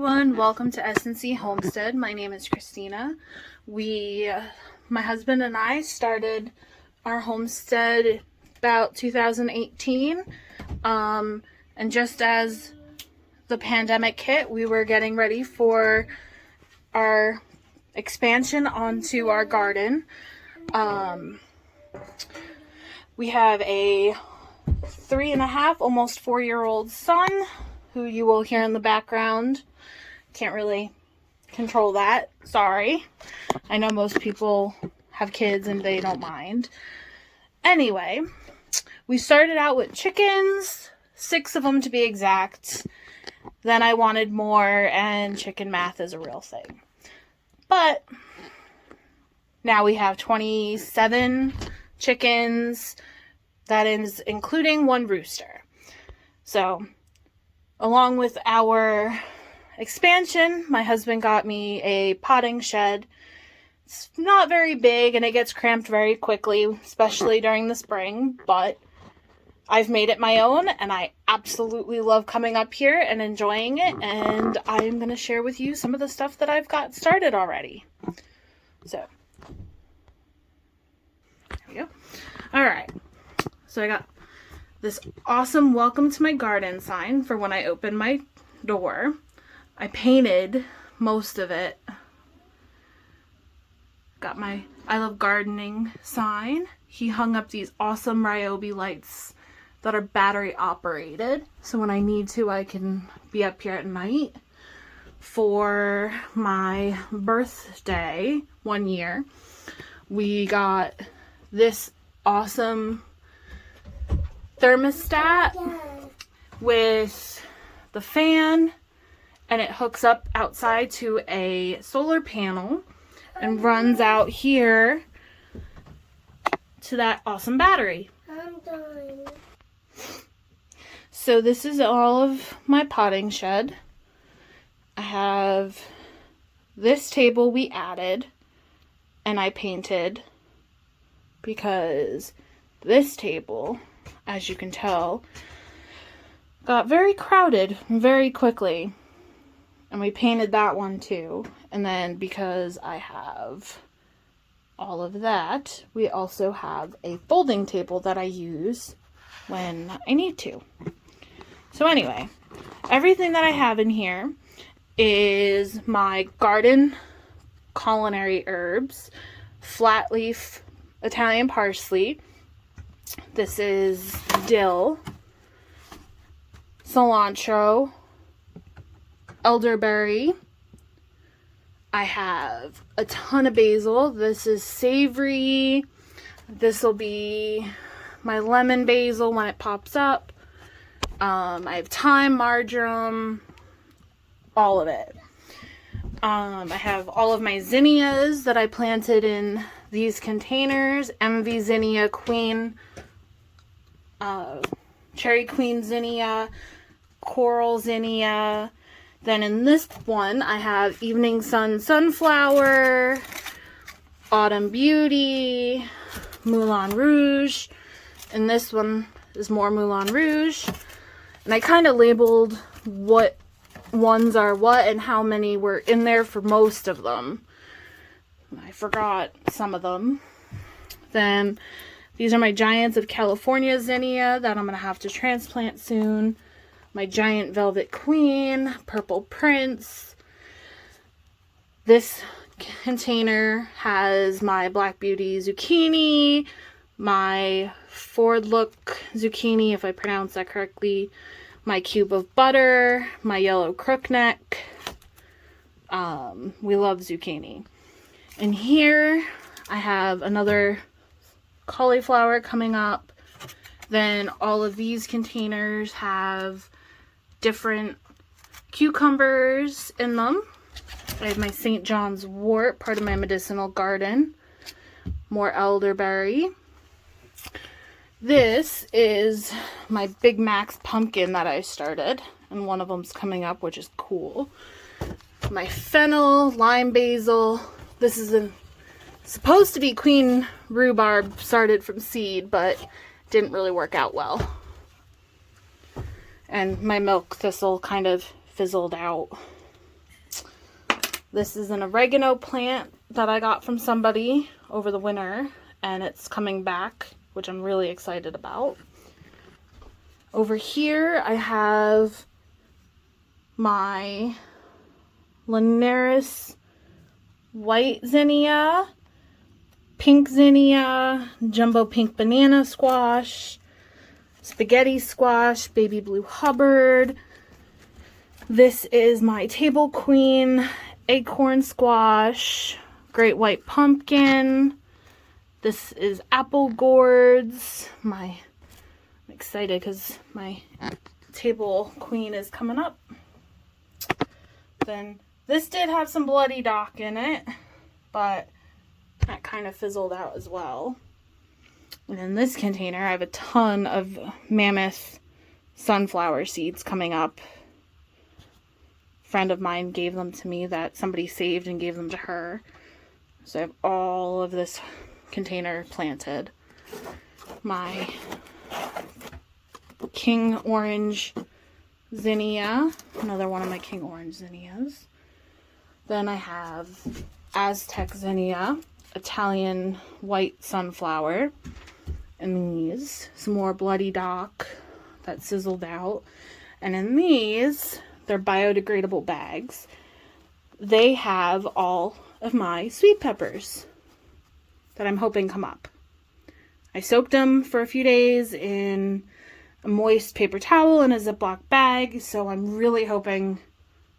everyone, welcome to S&C Homestead. My name is Christina. My husband and I started our homestead about 2018, and just as the pandemic hit, we were getting ready for our expansion onto our garden. We have a 3.5, almost 4-year-old son who you will hear in the background. Can't really control that. Sorry. I know most people have kids and they don't mind. Anyway, we started out with chickens, 6 of them to be exact. Then I wanted more, and chicken math is a real thing. But now we have 27 chickens. That is including 1 rooster. So, along with our expansion, my husband got me a potting shed. It's not very big and it gets cramped very quickly, especially during the spring, but I've made it my own and I absolutely love coming up here and enjoying it, and I'm going to share with you some of the stuff that I've got started already. So, there we go. Alright, so I got this awesome welcome to my garden sign for when I open my door. I painted most of it. Got my I love gardening sign. He hung up these awesome Ryobi lights that are battery operated, so when I need to I can be up here at night. For my birthday one year, we got this awesome thermostat with the fan, and it hooks up outside to a solar panel and runs out here to that awesome battery. I'm done. So this is all of my potting shed. I have this table we added and I painted because this table, as you can tell, got very crowded very quickly, and we painted that one too. And then because I have all of that, we also have a folding table that I use when I need to. So anyway, everything that I have in here is my garden culinary herbs, flat leaf Italian parsley. This is dill, cilantro, elderberry. I have a ton of basil. This is savory. This will be my lemon basil when it pops up. I have thyme, marjoram, all of it. I have all of my zinnias that I planted in these containers. Envy zinnia, queen, cherry queen zinnia, coral zinnia. Then in this one, I have evening sun sunflower, autumn beauty, Moulin Rouge, and this one is more Moulin Rouge. And I kind of labeled what ones are what and how many were in there for most of them. I forgot some of them. Then these are my Giants of California zinnia that I'm going to have to transplant soon. My giant velvet queen, purple prince. This container has my black beauty zucchini, my Ford look zucchini, if I pronounce that correctly, my cube of butter, my yellow crookneck. We love zucchini. And here I have another cauliflower coming up. Then all of these containers have different cucumbers in them. I have my St. John's wort, part of my medicinal garden. More elderberry. This is my Big Mac's pumpkin that I started, and one of them's coming up, which is cool. My fennel, lime basil. This is supposed to be queen rhubarb started from seed, but didn't really work out well. And my milk thistle kind of fizzled out. This is an oregano plant that I got from somebody over the winter, and it's coming back, which I'm really excited about. Over here, I have my Linares white zinnia, pink zinnia, jumbo pink banana squash, spaghetti squash, baby blue Hubbard. This is my table queen, acorn squash, great white pumpkin. This is apple gourds. I'm excited because my table queen is coming up. Then this did have some bloody dock in it, but that kind of fizzled out as well. And in this container, I have a ton of mammoth sunflower seeds coming up. A friend of mine gave them to me that somebody saved and gave them to her. So I have all of this container planted. My king orange zinnia, another one of my king orange zinnias. Then I have Aztec zinnia, Italian white sunflower, and these, some more bloody dock that sizzled out. And in these, they're biodegradable bags. They have all of my sweet peppers that I'm hoping come up. I soaked them for a few days in a moist paper towel in a Ziploc bag, so I'm really hoping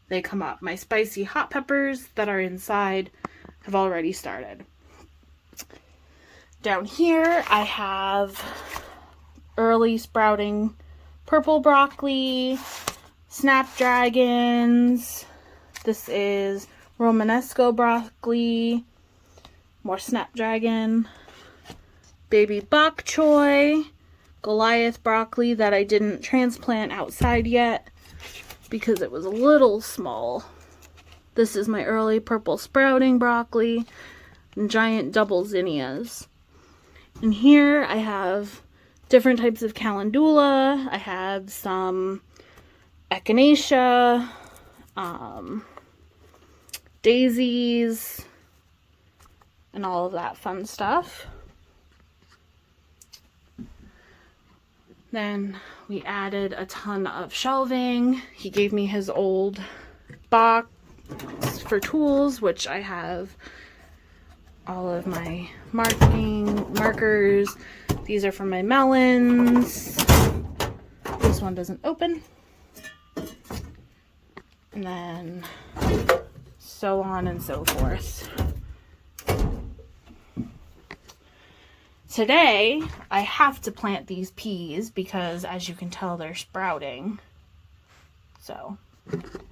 they come up. My spicy hot peppers that are inside have already started. Down here I have early sprouting purple broccoli, snapdragons. This is Romanesco broccoli, more snapdragon, baby bok choy, Goliath broccoli that I didn't transplant outside yet because it was a little small. This is my early purple sprouting broccoli and giant double zinnias. And here I have different types of calendula. I have some echinacea, daisies, and all of that fun stuff. Then we added a ton of shelving. He gave me his old box for tools, which I have all of my markers. These are for my melons. This one doesn't open. And then so on and so forth. Today, I have to plant these peas because, as you can tell, they're sprouting. So,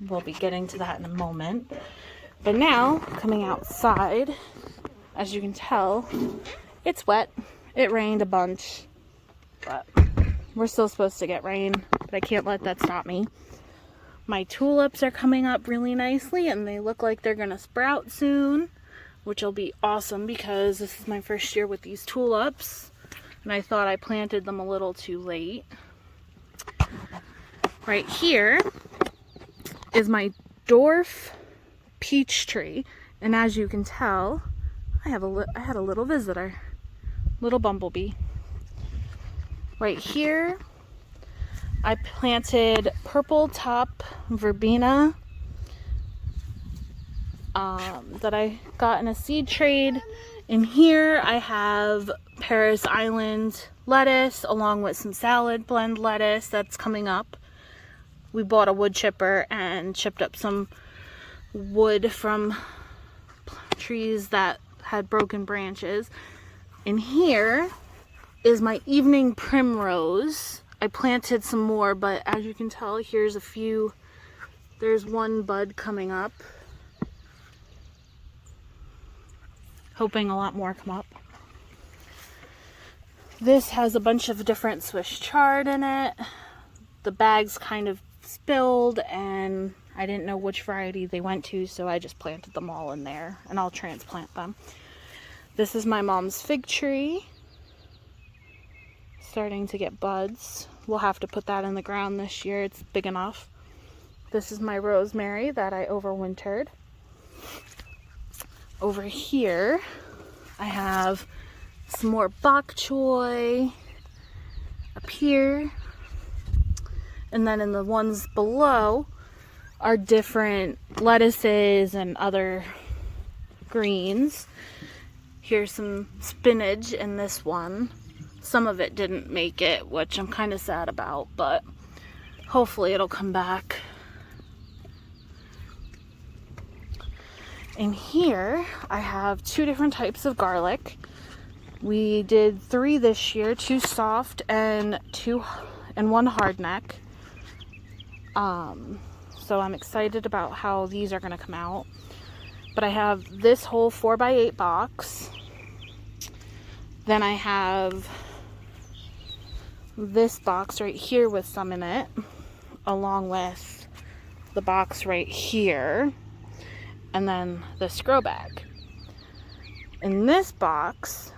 we'll be getting to that in a moment. But now, coming outside, as you can tell, it's wet. It rained a bunch. But we're still supposed to get rain, but I can't let that stop me. My tulips are coming up really nicely, and they look like they're going to sprout soon, which will be awesome because this is my first year with these tulips, and I thought I planted them a little too late. Right here is my dwarf peach tree, and as you can tell, I had a little visitor, little bumblebee. Right here, I planted purple top verbena that I got in a seed trade. In here I have Paris Island lettuce along with some salad blend lettuce that's coming up. We bought a wood chipper and chipped up some wood from trees that had broken branches. In here is my evening primrose. I planted some more, but as you can tell, here's a few. There's one bud coming up. Hoping a lot more come up. This has a bunch of different Swiss chard in it. The bags kind of spilled and I didn't know which variety they went to, so I just planted them all in there and I'll transplant them. This is my mom's fig tree. Starting to get buds. We'll have to put that in the ground this year. It's big enough. This is my rosemary that I overwintered. Over here, I have some more bok choy up here. And then in the ones below are different lettuces and other greens. Here's some spinach in this one. Some of it didn't make it, which I'm kind of sad about, but hopefully it'll come back. In here, I have 2 different types of garlic. We did 3 this year, 2 soft and 1 hard neck. So I'm excited about how these are going to come out. But I have this whole 4x8 box. Then I have this box right here with some in it, along with the box right here, and then this grow bag. In this box,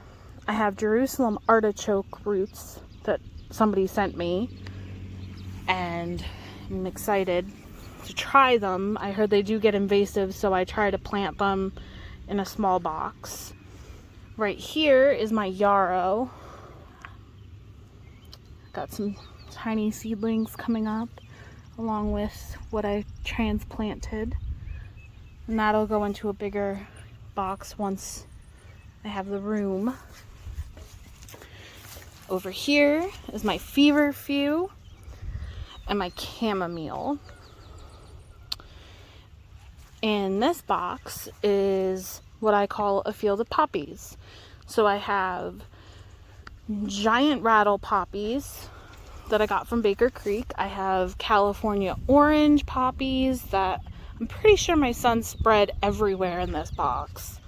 I have Jerusalem artichoke roots that somebody sent me, and I'm excited to try them. I heard they do get invasive, so I try to plant them in a small box. Right here is my yarrow. Got some tiny seedlings coming up along with what I transplanted, and that'll go into a bigger box once I have the room. Over here is my feverfew and my chamomile. In this box is what I call a field of poppies. So I have giant rattle poppies that I got from Baker Creek. I have California orange poppies that I'm pretty sure my son spread everywhere in this box.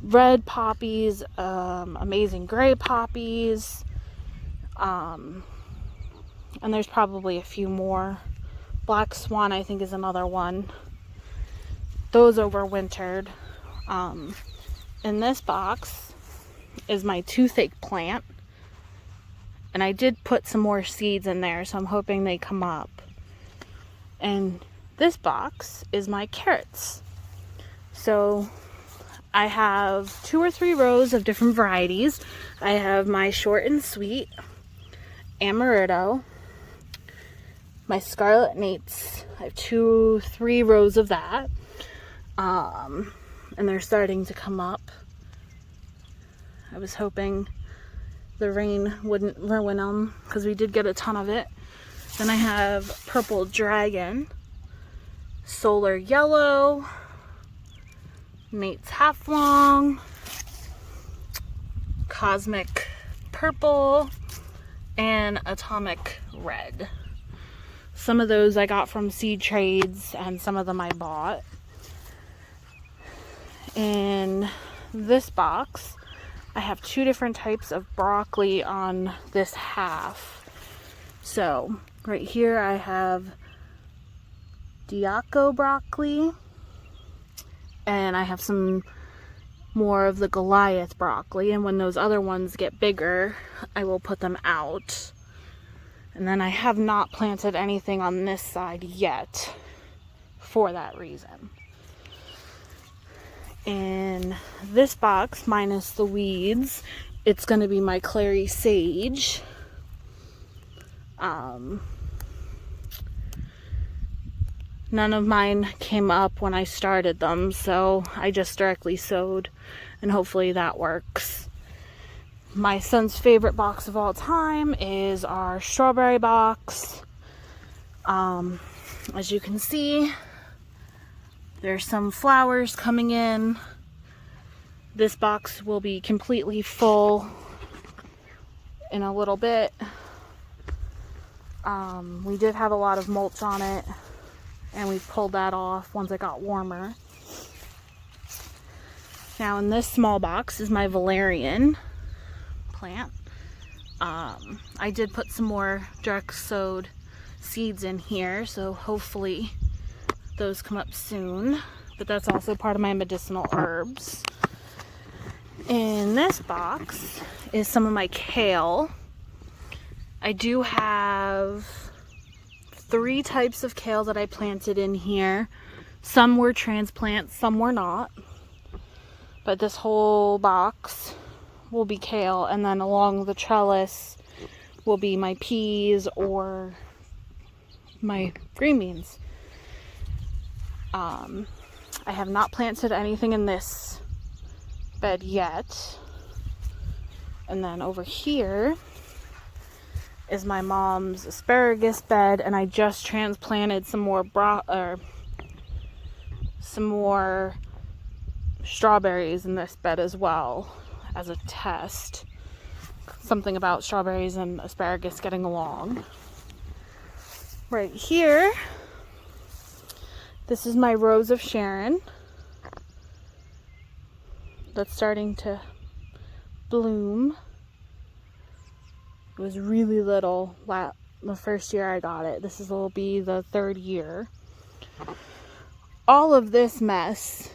Red poppies, amazing gray poppies, and there's probably a few more. Black Swan, I think, is another one. Those overwintered. In this box is my toothache plant, and I did put some more seeds in there, so I'm hoping they come up. And this box is my carrots. So I have 2 or 3 rows of different varieties. I have my short and sweet amaretto, my scarlet nates. I have 2-3 rows of that. And they're starting to come up. I was hoping the rain wouldn't ruin them, because we did get a ton of it. Then I have purple dragon, solar yellow, Nate's half long, cosmic purple, and atomic red. Some of those I got from seed trades, and some of them I bought. In this box, I have 2 different types of broccoli on this half. So right here I have Diaco broccoli, and I have some more of the Goliath broccoli, and when those other ones get bigger, I will put them out. And then I have not planted anything on this side yet for that reason. In this box, minus the weeds, it's going to be my clary sage. None of mine came up when I started them, so I just directly sowed, and hopefully that works. My son's favorite box of all time is our strawberry box. As you can see, there's some flowers coming in. This box will be completely full in a little bit. We did have a lot of mulch on it, and we pulled that off once it got warmer. Now in this small box is my valerian plant. I did put some more direct sowed seeds in here, so hopefully those come up soon, but that's also part of my medicinal herbs. In this box is some of my kale. I do have 3 types of kale that I planted in here. Some were transplants, some were not. But this whole box will be kale, and then along the trellis will be my peas or my green beans. I have not planted anything in this bed yet. And then over here is my mom's asparagus bed, and I just transplanted some more strawberries in this bed as well as a test. Something about strawberries and asparagus getting along. Right here, this is my Rose of Sharon that's starting to bloom. It was really little the first year I got it. This will be the third year. All of this mess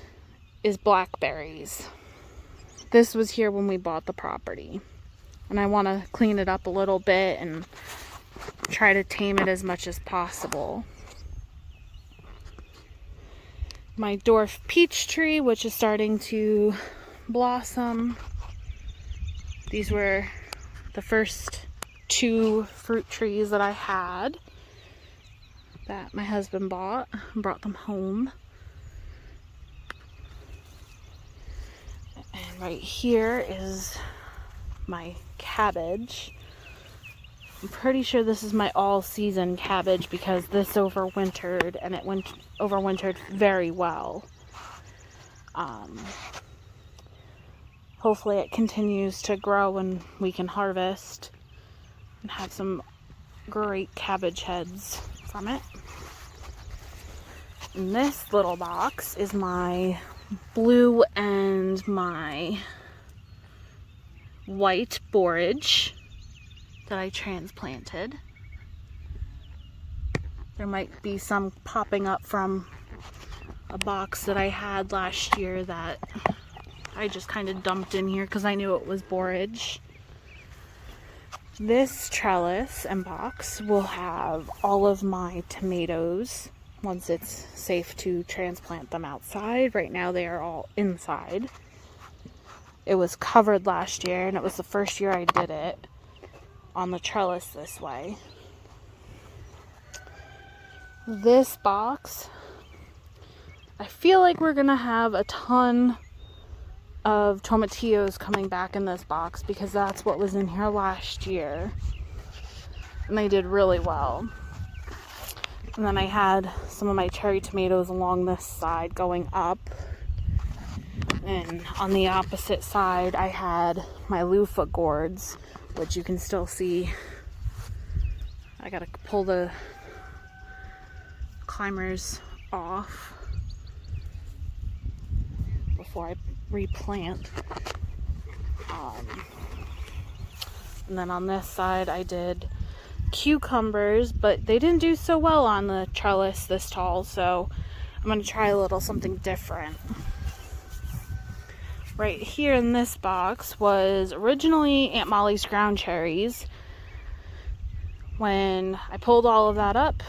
is blackberries. This was here when we bought the property, and I want to clean it up a little bit and try to tame it as much as possible. My dwarf peach tree, which is starting to blossom. These were the first 2 fruit trees that I had that my husband bought and brought them home. And right here is my cabbage. I'm pretty sure this is my all-season cabbage because this overwintered, and it overwintered very well. Hopefully it continues to grow and we can harvest and have some great cabbage heads from it. And this little box is my blue and my white borage that I transplanted. There might be some popping up from a box that I had last year that I just kind of dumped in here because I knew it was borage. This trellis and box will have all of my tomatoes once it's safe to transplant them outside. Right now they are all inside. It was covered last year, and it was the first year I did it on the trellis this way. This box, I feel like we're gonna have a ton of tomatillos coming back in this box because that's what was in here last year, and they did really well. And then I had some of my cherry tomatoes along this side going up, and on the opposite side I had my loofah gourds, which you can still see. I gotta pull the climbers off before I replant. And then on this side I did cucumbers, but they didn't do so well on the trellis this tall, so I'm going to try a little something different. Right here in this box was originally Aunt Molly's ground cherries. When I pulled all of that up,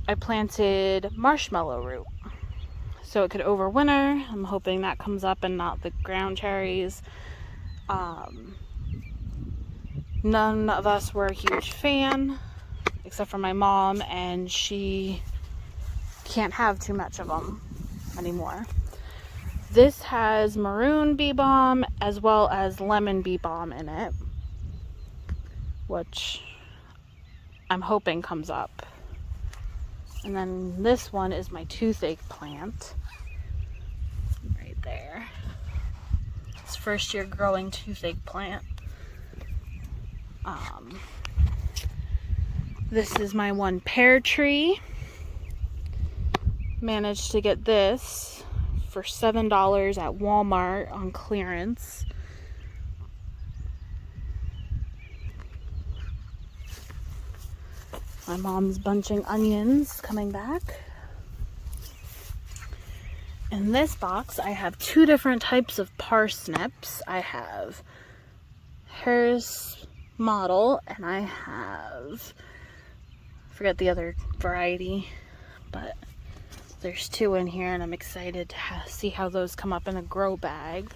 I planted marshmallow root so it could overwinter. I'm hoping that comes up and not the ground cherries. None of us were a huge fan, except for my mom, and she can't have too much of them anymore. This has maroon bee balm as well as lemon bee balm in it, which I'm hoping comes up. And then this one is my toothache plant right there. It's first year growing toothache plant. This is my one pear tree. Managed to get this for $7 at Walmart on clearance. My mom's bunching onions coming back. In this box I have 2 different types of parsnips. I have Harris Model, and I have, I forget the other variety, but There's 2 in here, and I'm excited to see how those come up in a grow bag.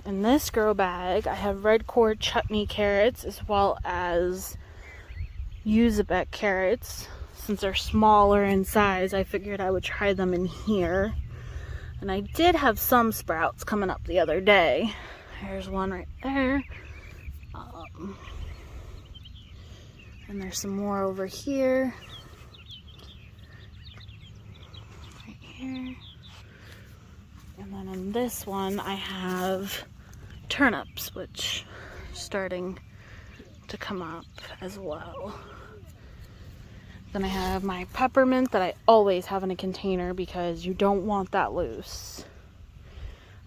In this grow bag, I have red cord chutney carrots as well as Uzbek carrots. Since they're smaller in size, I figured I would try them in here. And I did have some sprouts coming up the other day. There's one right there. And there's some more over here. Right here. And then in this one, I have turnips, which are starting to come up as well. Then I have my peppermint that I always have in a container because you don't want that loose.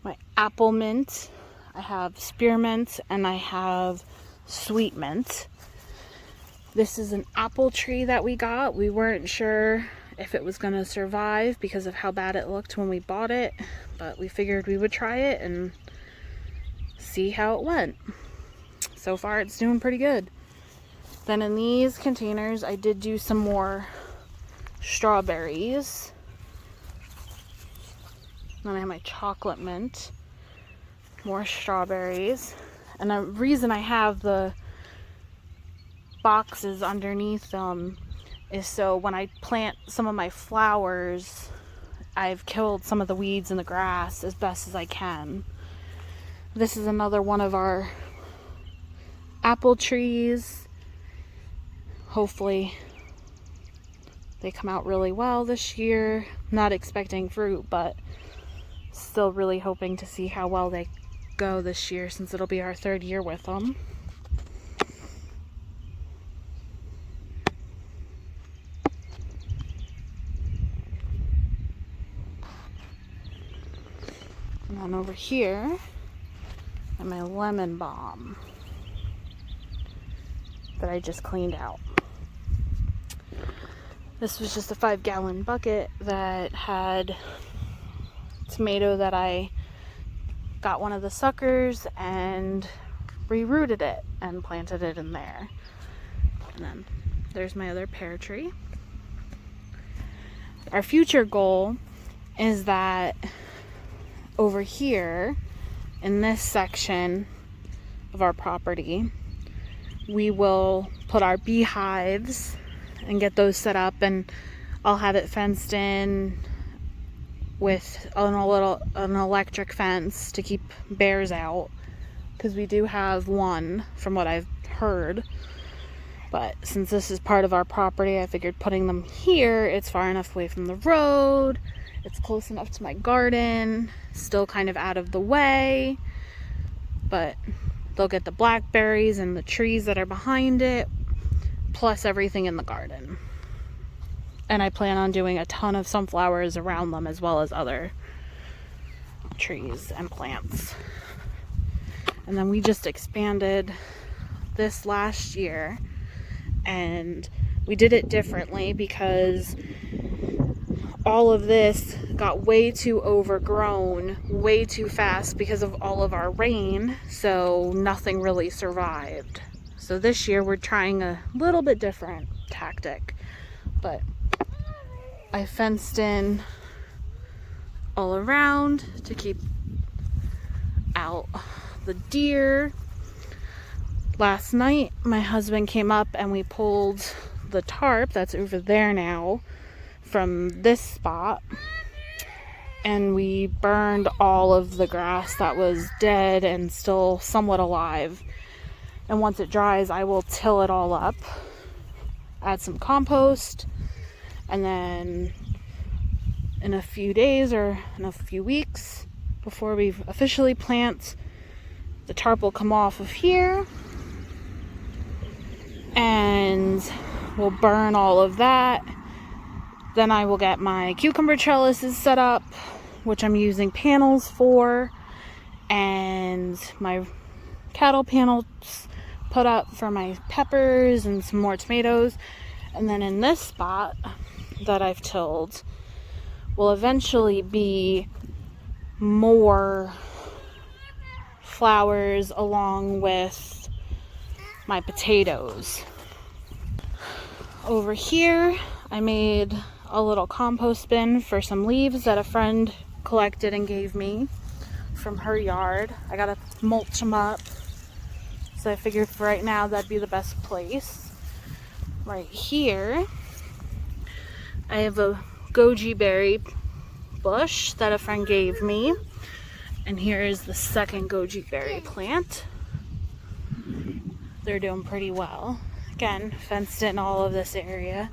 My apple mint, I have spearmint, and I have sweet mint. This is an apple tree that we got. We weren't sure if it was going to survive because of how bad it looked when we bought it, but we figured we would try it and see how it went. So far it's doing pretty good. Then in these containers I did do some more strawberries. Then I have my chocolate mint, more strawberries. And the reason I have the boxes underneath them is so when I plant some of my flowers, I've killed some of the weeds in the grass as best as I can. This is another one of our apple trees. Hopefully they come out really well this year. Not expecting fruit, but still really hoping to see how well they go this year since it'll be our 3rd year with them. And then over here, I have my lemon balm that I just cleaned out. This was just a 5-gallon bucket that had tomato that I got one of the suckers and re-rooted it and planted it in there. And then there's my other pear tree. Our future goal is that over here in this section of our property, we will put our beehives and get those set up, and I'll have it fenced in with an electric fence to keep bears out, because we do have one from what I've heard. But since this is part of our property, I figured putting them here, it's far enough away from the road, it's close enough to my garden, still kind of out of the way, but they'll get the blackberries and the trees that are behind it, plus everything in the garden. And I plan on doing a ton of sunflowers around them as well as other trees and plants. And then we just expanded this last year, and we did it differently because all of this got way too overgrown way too fast because of all of our rain, so nothing really survived. So this year we're trying a little bit different tactic, but I fenced in all around to keep out the deer. Last night my husband came up and we pulled the tarp that's over there now from this spot, and we burned all of the grass that was dead and still somewhat alive. And once it dries, I will till it all up, add some compost, and then in a few days or in a few weeks before we officially plant, the tarp will come off of here and we'll burn all of that. Then I will get my cucumber trellises set up, which I'm using panels for, and my cattle panels put up for my peppers and some more tomatoes. And then in this spot that I've tilled will eventually be more flowers along with my potatoes. Over here I made a little compost bin for some leaves that a friend collected and gave me from her yard. I gotta mulch them up, so I figured for right now that'd be the best place. Right here I have a goji berry bush that a friend gave me, and here is the second goji berry plant. They're doing pretty well. Again, fenced in all of this area.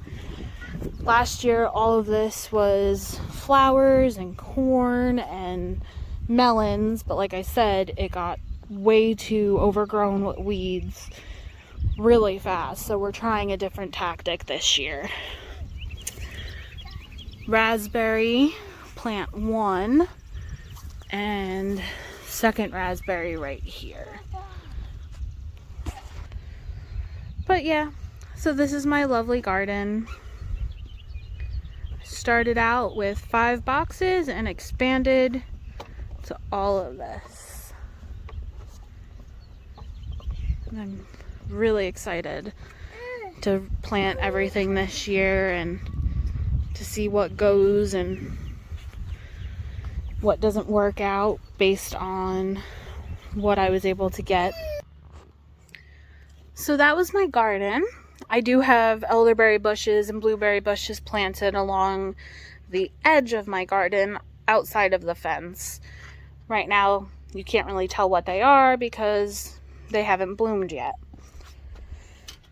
Last year all of this was flowers and corn and melons, but like I said, it got way too overgrown with weeds really fast, so we're trying a different tactic this year. Raspberry plant 1 and second raspberry right here. But yeah, so this is my lovely garden. Started out with 5 boxes and expanded to all of this. And I'm really excited to plant everything this year and to see what goes and what doesn't work out based on what I was able to get. So that was my garden. I do have elderberry bushes and blueberry bushes planted along the edge of my garden outside of the fence. Right now you can't really tell what they are because they haven't bloomed yet.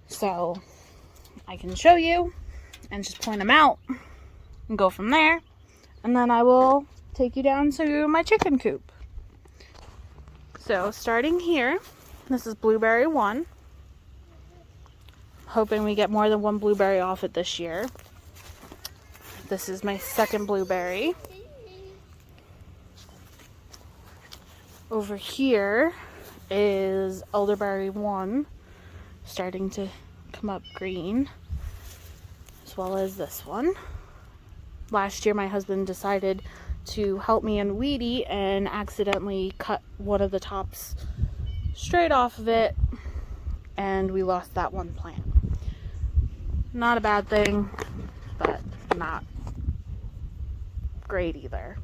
So I can show you and just point them out and go from there, and then I will take you down to my chicken coop. So starting here, this is blueberry 1. Hoping we get more than 1 blueberry off it this year. This is my second blueberry. Over here is elderberry 1, starting to come up green, as well as this one. Last year my husband decided to help me in weedy and accidentally cut one of the tops straight off of it, and we lost that one plant. Not a bad thing, but not great either.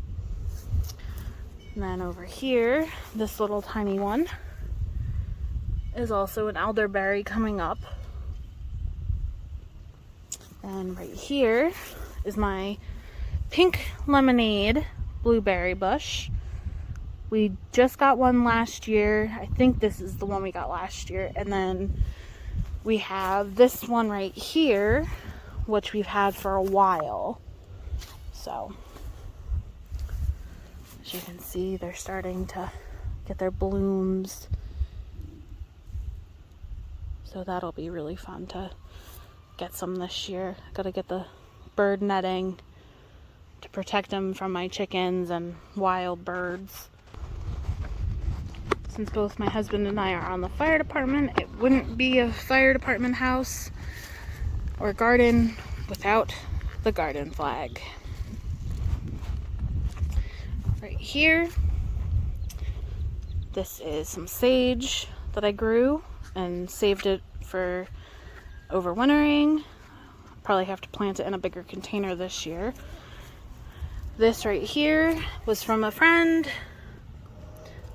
And then over here, this little tiny one is also an elderberry coming up. And right here is my pink lemonade blueberry bush. We just got one last year. I think this is the one we got last year. And then we have this one right here, which we've had for a while. So, as you can see, they're starting to get their blooms. So that'll be really fun to get some this year. Gotta get the bird netting to protect them from my chickens and wild birds. Since both my husband and I are on the fire department, it wouldn't be a fire department house or garden without the garden flag. Right here, this is some sage that I grew and saved it for overwintering. Probably have to plant it in a bigger container this year. This right here was from a friend.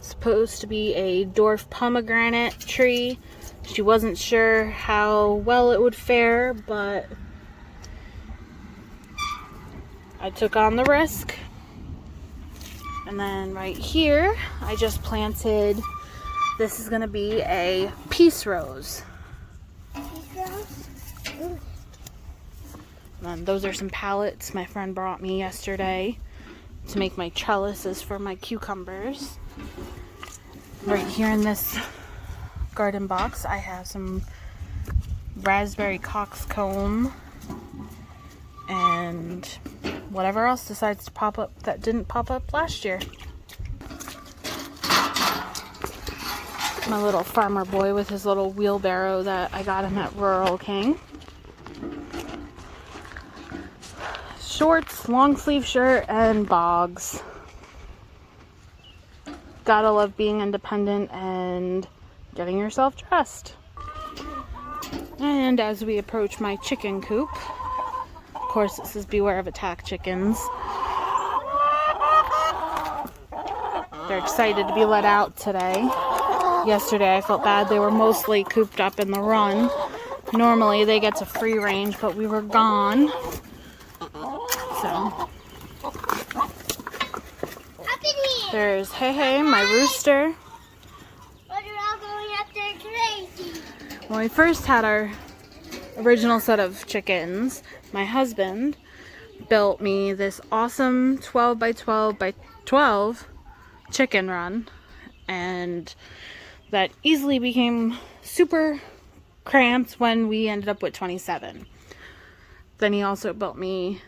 Supposed to be a dwarf pomegranate tree. She wasn't sure how well it would fare, but I took on the risk. And then right here, I just planted, this is gonna be a peace rose. And those are some pallets my friend brought me yesterday to make my trellises for my cucumbers. Right here in this garden box, I have some raspberry coxcomb and whatever else decides to pop up that didn't pop up last year. My little farmer boy with his little wheelbarrow that I got him at Rural King. Shorts, long sleeve shirt, and bogs. Gotta love being independent and getting yourself dressed. And as we approach my chicken coop, of course, it says beware of attack chickens. They're excited to be let out today. Yesterday I felt bad. They were mostly cooped up in the run. Normally they get to free range, but we were gone. So there's Hey, my rooster. When we first had our original set of chickens, my husband built me this awesome 12 by 12 by 12 chicken run, and that easily became super cramped when we ended up with 27. Then he also built me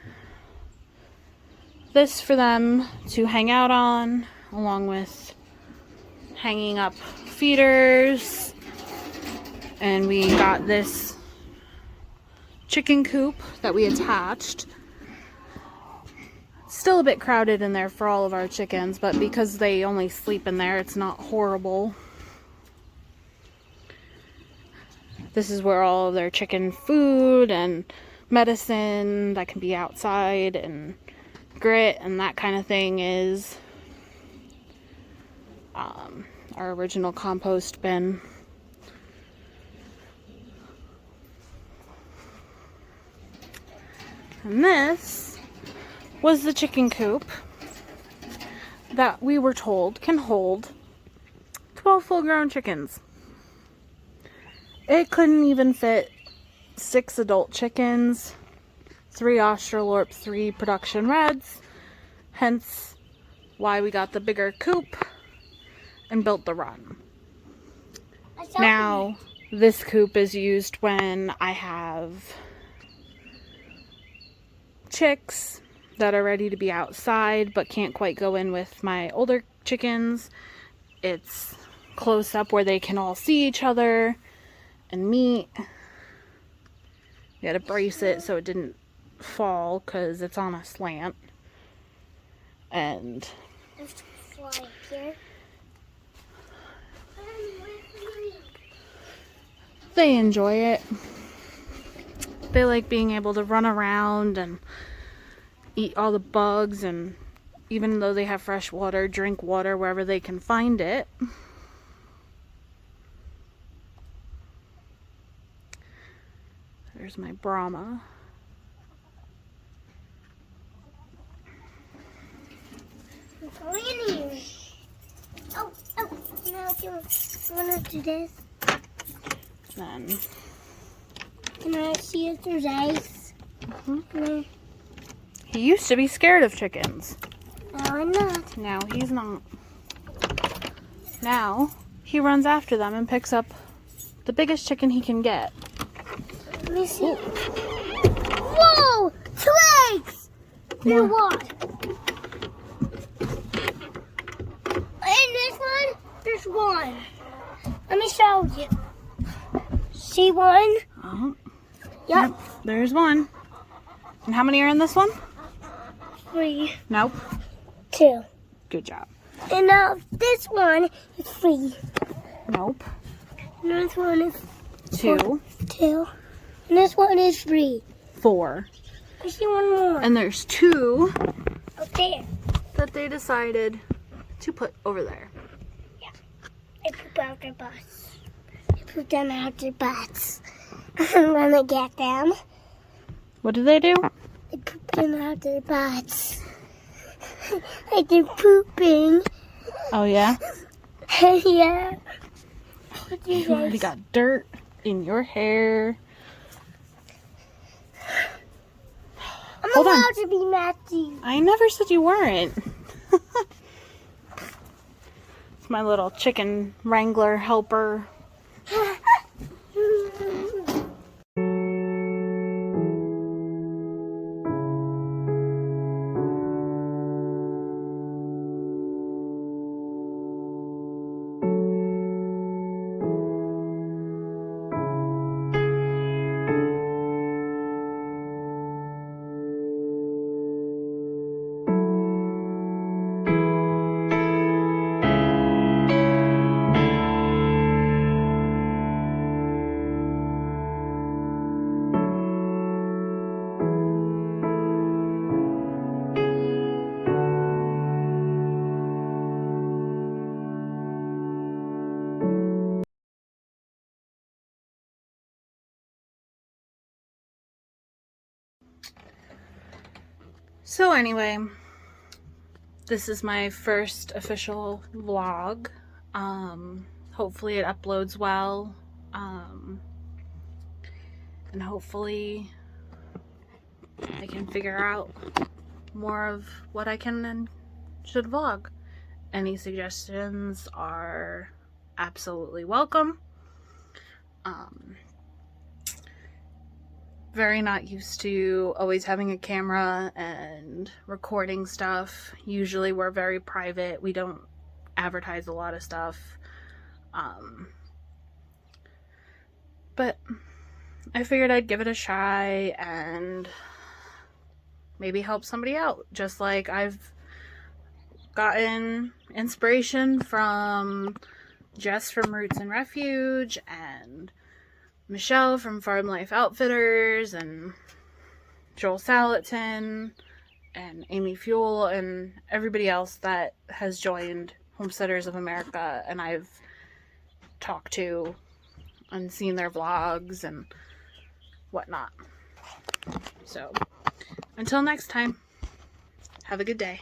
this for them to hang out on, along with hanging up feeders. And we got this chicken coop that we attached. Still a bit crowded in there for all of our chickens, but because they only sleep in there, it's not horrible. This is where all of their chicken food and medicine that can be outside and grit and that kind of thing is. Our original compost bin. And this was the chicken coop that we were told can hold 12 full-grown chickens. It couldn't even fit 6 adult chickens, 3 Australorp, 3 production reds, hence why we got the bigger coop and built the run. Now, this coop is used when I have chicks that are ready to be outside but can't quite go in with my older chickens. It's close up where they can all see each other and meet. You gotta brace it so it didn't fall because it's on a slant. And they enjoy it. They like being able to run around and eat all the bugs, and even though they have fresh water, drink water wherever they can find it. There's my Brahma. Oh, now do you want to do this? Then Can I see if there's ice? he used to be scared of chickens. No, I'm not. Now he's not. Now he runs after them and picks up the biggest chicken he can get. Let me see. Whoa! 2 eggs! Yeah. And what? In this one, there's 1. Let me show you. See 1? Uh-huh. Yep. There's 1. And how many are in this one? 3. Nope. 2. Good job. And now this one is 3. Nope. And this one is 2. 2. And this one is 3. 4. I see 1 more. And there's 2 Up there. that they decided to put over there. I poop out their butts. I poop them out their butts. I'm gonna get them. What do they do? I poop them out their butts. Like they're pooping. Oh, yeah? Yeah. What do You already got dirt in your hair. I'm Hold on. allowed to be messy. I never said you weren't. It's my little chicken wrangler helper. So anyway, this is my first official vlog. Hopefully it uploads well. And hopefully I can figure out more of what I can and should vlog. Any suggestions are absolutely welcome. Very not used to always having a camera and recording stuff. Usually we're very private. We don't advertise a lot of stuff. But I figured I'd give it a try and maybe help somebody out. Just like I've gotten inspiration from Jess from Roots and Refuge and Michelle from Farm Life Outfitters and Joel Salatin and Amy Fuel and everybody else that has joined Homesteaders of America and I've talked to and seen their vlogs and whatnot. So until next time, have a good day.